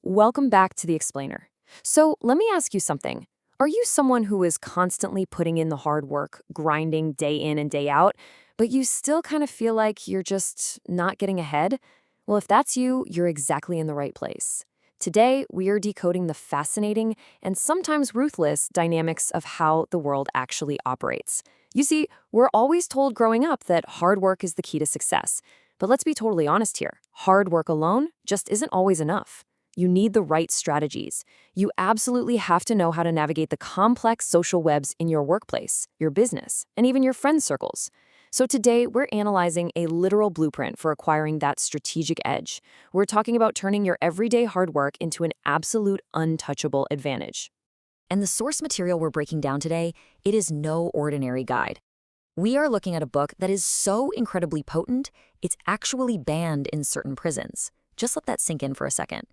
Welcome back to The Explainer. So, let me ask you something. Are you someone who is constantly putting in the hard work, grinding day in and day out, but you still kind of feel like you're just not getting ahead? Well, if that's you, you're exactly in the right place. Today, we are decoding the fascinating and sometimes ruthless dynamics of how the world actually operates. You see, we're always told growing up that hard work is the key to success. But let's be totally honest here. Hard work alone just isn't always enough. You need the right strategies. You absolutely have to know how to navigate the complex social webs in your workplace, your business, and even your friend circles. So today, we're analyzing a literal blueprint for acquiring that strategic edge. We're talking about turning your everyday hard work into an absolute untouchable advantage. And the source material we're breaking down today, it is no ordinary guide. We are looking at a book that is so incredibly potent, it's actually banned in certain prisons. Just let that sink in for a second.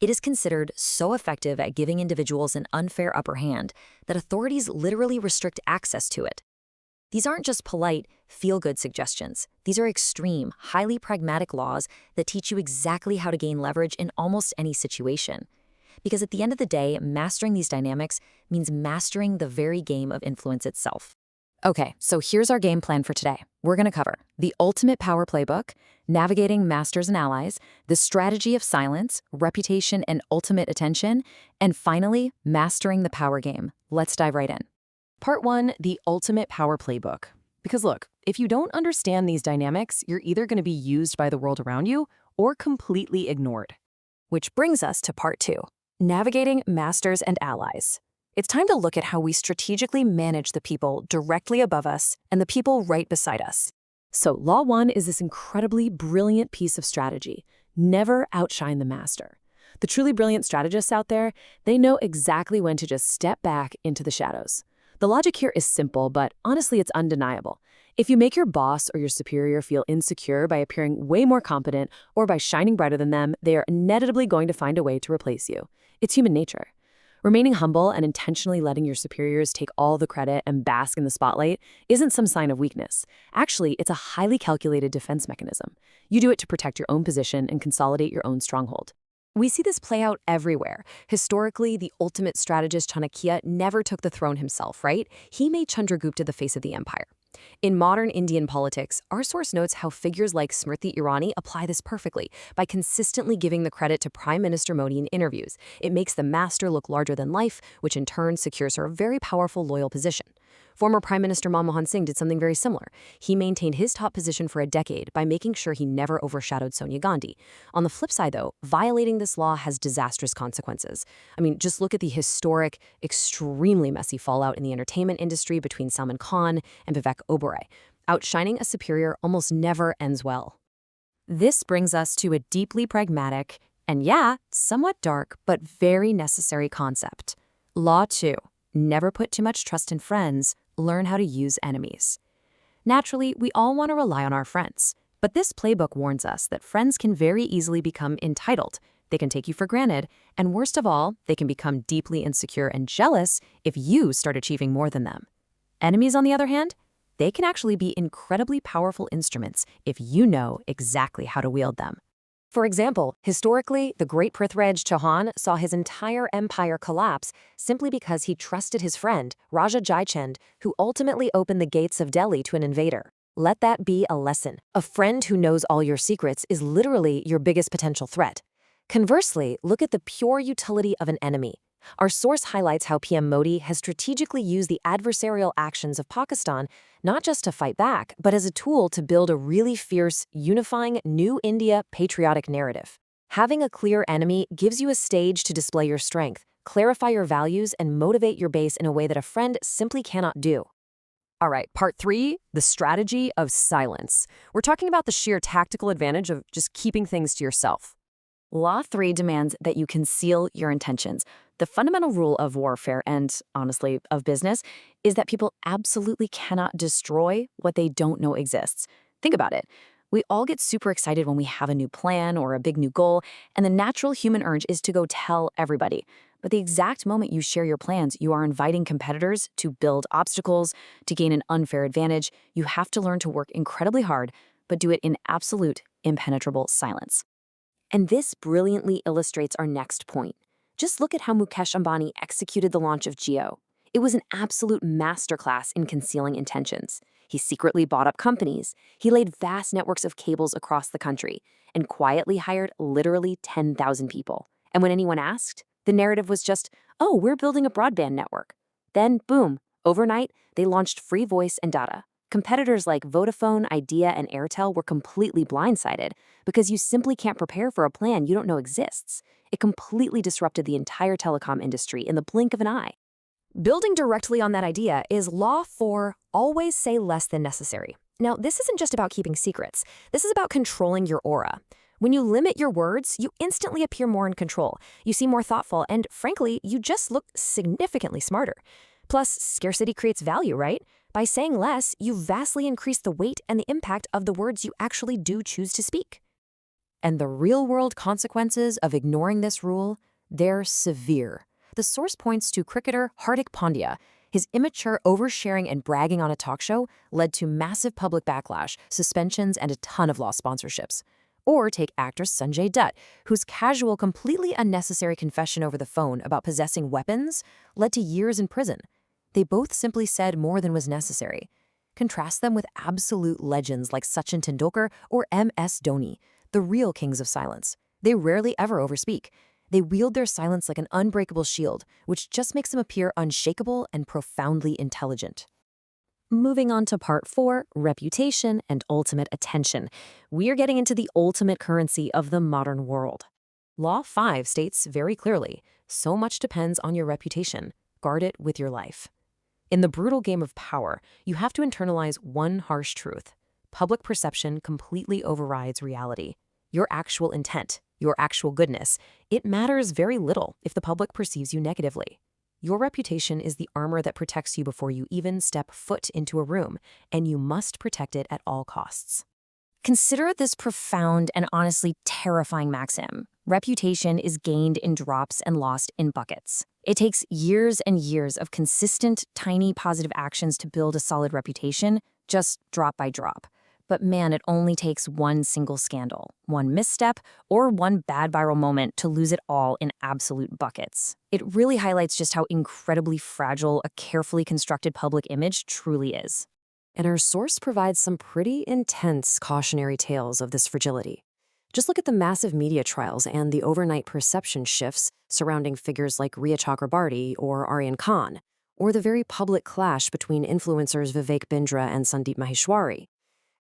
It is considered so effective at giving individuals an unfair upper hand that authorities literally restrict access to it. These aren't just polite, feel-good suggestions. These are extreme, highly pragmatic laws that teach you exactly how to gain leverage in almost any situation. Because at the end of the day, mastering these dynamics means mastering the very game of influence itself. Okay, so here's our game plan for today. We're going to cover the ultimate power playbook, navigating masters and allies, the strategy of silence, reputation and ultimate attention, and finally, mastering the power game. Let's dive right in. Part 1, the ultimate power playbook. Because look, if you don't understand these dynamics, you're either going to be used by the world around you or completely ignored. Which brings us to Part 2, navigating masters and allies. It's time to look at how we strategically manage the people directly above us and the people right beside us. So, Law 1 is this incredibly brilliant piece of strategy. Never outshine the master. The truly brilliant strategists out there, they know exactly when to just step back into the shadows. The logic here is simple, but honestly, it's undeniable. If you make your boss or your superior feel insecure by appearing way more competent or by shining brighter than them, they are inevitably going to find a way to replace you. It's human nature. Remaining humble and intentionally letting your superiors take all the credit and bask in the spotlight isn't some sign of weakness. Actually, it's a highly calculated defense mechanism. You do it to protect your own position and consolidate your own stronghold. We see this play out everywhere. Historically, the ultimate strategist Chanakya never took the throne himself, right? He made Chandragupta the face of the empire. In modern Indian politics, our source notes how figures like Smriti Irani apply this perfectly by consistently giving the credit to Prime Minister Modi in interviews. It makes the master look larger than life, which in turn secures her a very powerful, loyal position. Former Prime Minister Manmohan Singh did something very similar. He maintained his top position for a decade by making sure he never overshadowed Sonia Gandhi. On the flip side, though, violating this law has disastrous consequences. I mean, just look at the historic, extremely messy fallout in the entertainment industry between Salman Khan and Vivek Oberoi. Outshining a superior almost never ends well. This brings us to a deeply pragmatic, and yeah, somewhat dark, but very necessary concept. Law 2. Never put too much trust in friends, learn how to use enemies. Naturally, we all want to rely on our friends, but this playbook warns us that friends can very easily become entitled. They can take you for granted, and worst of all, they can become deeply insecure and jealous if you start achieving more than them. Enemies, on the other hand, they can actually be incredibly powerful instruments if you know exactly how to wield them. For example, historically, the great Prithviraj Chauhan saw his entire empire collapse simply because he trusted his friend, Raja Jaichand, who ultimately opened the gates of Delhi to an invader. Let that be a lesson. A friend who knows all your secrets is literally your biggest potential threat. Conversely, look at the pure utility of an enemy. Our source highlights how PM Modi has strategically used the adversarial actions of Pakistan not just to fight back, but as a tool to build a really fierce, unifying New India patriotic narrative. Having a clear enemy gives you a stage to display your strength, clarify your values, and motivate your base in a way that a friend simply cannot do. All right, Part 3, the strategy of silence. We're talking about the sheer tactical advantage of just keeping things to yourself. Law 3 demands that you conceal your intentions. The fundamental rule of warfare and, honestly, of business is that people absolutely cannot destroy what they don't know exists. Think about it. We all get super excited when we have a new plan or a big new goal, and the natural human urge is to go tell everybody. But the exact moment you share your plans, you are inviting competitors to build obstacles, to gain an unfair advantage. You have to learn to work incredibly hard, but do it in absolute, impenetrable silence. And this brilliantly illustrates our next point. Just look at how Mukesh Ambani executed the launch of Jio. It was an absolute masterclass in concealing intentions. He secretly bought up companies, he laid vast networks of cables across the country, and quietly hired literally 10,000 people. And when anyone asked, the narrative was just, oh, we're building a broadband network. Then, boom, overnight, they launched free voice and data. Competitors like Vodafone, Idea, and Airtel were completely blindsided because you simply can't prepare for a plan you don't know exists. It completely disrupted the entire telecom industry in the blink of an eye. Building directly on that idea is Law 4, always say less than necessary. Now, this isn't just about keeping secrets. This is about controlling your aura. When you limit your words, you instantly appear more in control. You seem more thoughtful, and frankly, you just look significantly smarter. Plus, scarcity creates value, right? By saying less, you vastly increase the weight and the impact of the words you actually do choose to speak. And the real-world consequences of ignoring this rule, they're severe. The source points to cricketer Hardik Pandya. His immature oversharing and bragging on a talk show led to massive public backlash, suspensions, and a ton of lost sponsorships. Or take actor Sanjay Dutt, whose casual, completely unnecessary confession over the phone about possessing weapons led to years in prison. They both simply said more than was necessary. Contrast them with absolute legends like Sachin Tendulkar or M.S. Dhoni, the real kings of silence. They rarely ever overspeak. They wield their silence like an unbreakable shield, which just makes them appear unshakable and profoundly intelligent. Moving on to part 4, reputation and ultimate attention. We are getting into the ultimate currency of the modern world. Law 5 states very clearly, so much depends on your reputation. Guard it with your life. In the brutal game of power, you have to internalize one harsh truth. Public perception completely overrides reality. Your actual intent, your actual goodness, it matters very little if the public perceives you negatively. Your reputation is the armor that protects you before you even step foot into a room, and you must protect it at all costs. Consider this profound and honestly terrifying maxim. Reputation is gained in drops and lost in buckets. It takes years and years of consistent, tiny positive actions to build a solid reputation, just drop by drop. But man, it only takes one single scandal, one misstep, or one bad viral moment to lose it all in absolute buckets. It really highlights just how incredibly fragile a carefully constructed public image truly is. And our source provides some pretty intense cautionary tales of this fragility. Just look at the massive media trials and the overnight perception shifts surrounding figures like Riya Chakrabarti or Aryan Khan, or the very public clash between influencers Vivek Bindra and Sandeep Maheshwari.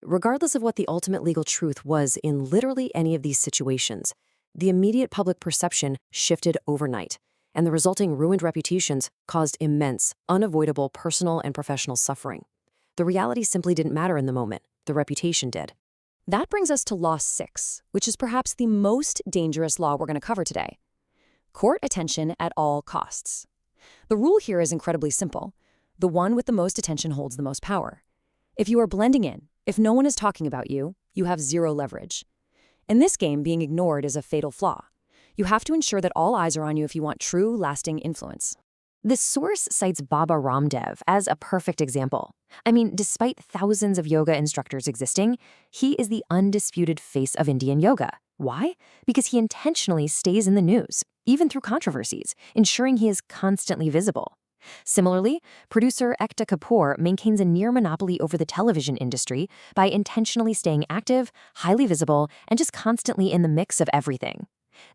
Regardless of what the ultimate legal truth was in literally any of these situations, the immediate public perception shifted overnight, and the resulting ruined reputations caused immense, unavoidable personal and professional suffering. The reality simply didn't matter in the moment. The reputation did. That brings us to Law 6, which is perhaps the most dangerous law we're going to cover today. Court attention at all costs. The rule here is incredibly simple. The one with the most attention holds the most power. If you are blending in, if no one is talking about you, you have zero leverage. In this game, being ignored is a fatal flaw. You have to ensure that all eyes are on you if you want true, lasting influence. This source cites Baba Ramdev as a perfect example. I mean, despite thousands of yoga instructors existing, he is the undisputed face of Indian yoga. Why? Because he intentionally stays in the news, even through controversies, ensuring he is constantly visible. Similarly, producer Ekta Kapoor maintains a near monopoly over the television industry by intentionally staying active, highly visible, and just constantly in the mix of everything.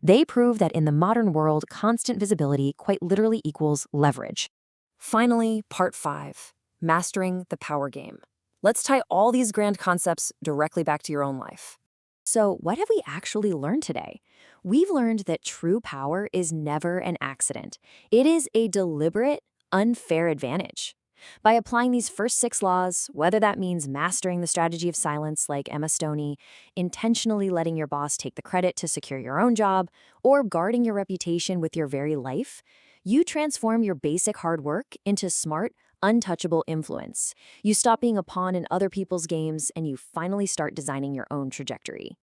They prove that in the modern world, constant visibility quite literally equals leverage. Finally, part 5, mastering the power game. Let's tie all these grand concepts directly back to your own life. So, what have we actually learned today? We've learned that true power is never an accident. It is a deliberate, unfair advantage. By applying these first 6 laws, whether that means mastering the strategy of silence like Emma Stoney, intentionally letting your boss take the credit to secure your own job, or guarding your reputation with your very life, you transform your basic hard work into smart, untouchable influence. You stop being a pawn in other people's games, and you finally start designing your own trajectory.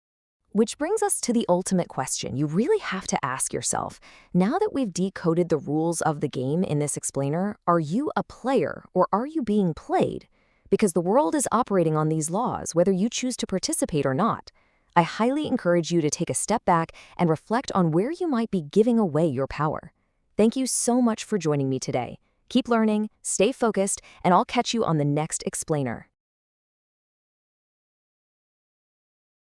Which brings us to the ultimate question you really have to ask yourself. Now that we've decoded the rules of the game in this explainer, are you a player or are you being played? Because the world is operating on these laws, whether you choose to participate or not. I highly encourage you to take a step back and reflect on where you might be giving away your power. Thank you so much for joining me today. Keep learning, stay focused, and I'll catch you on the next explainer.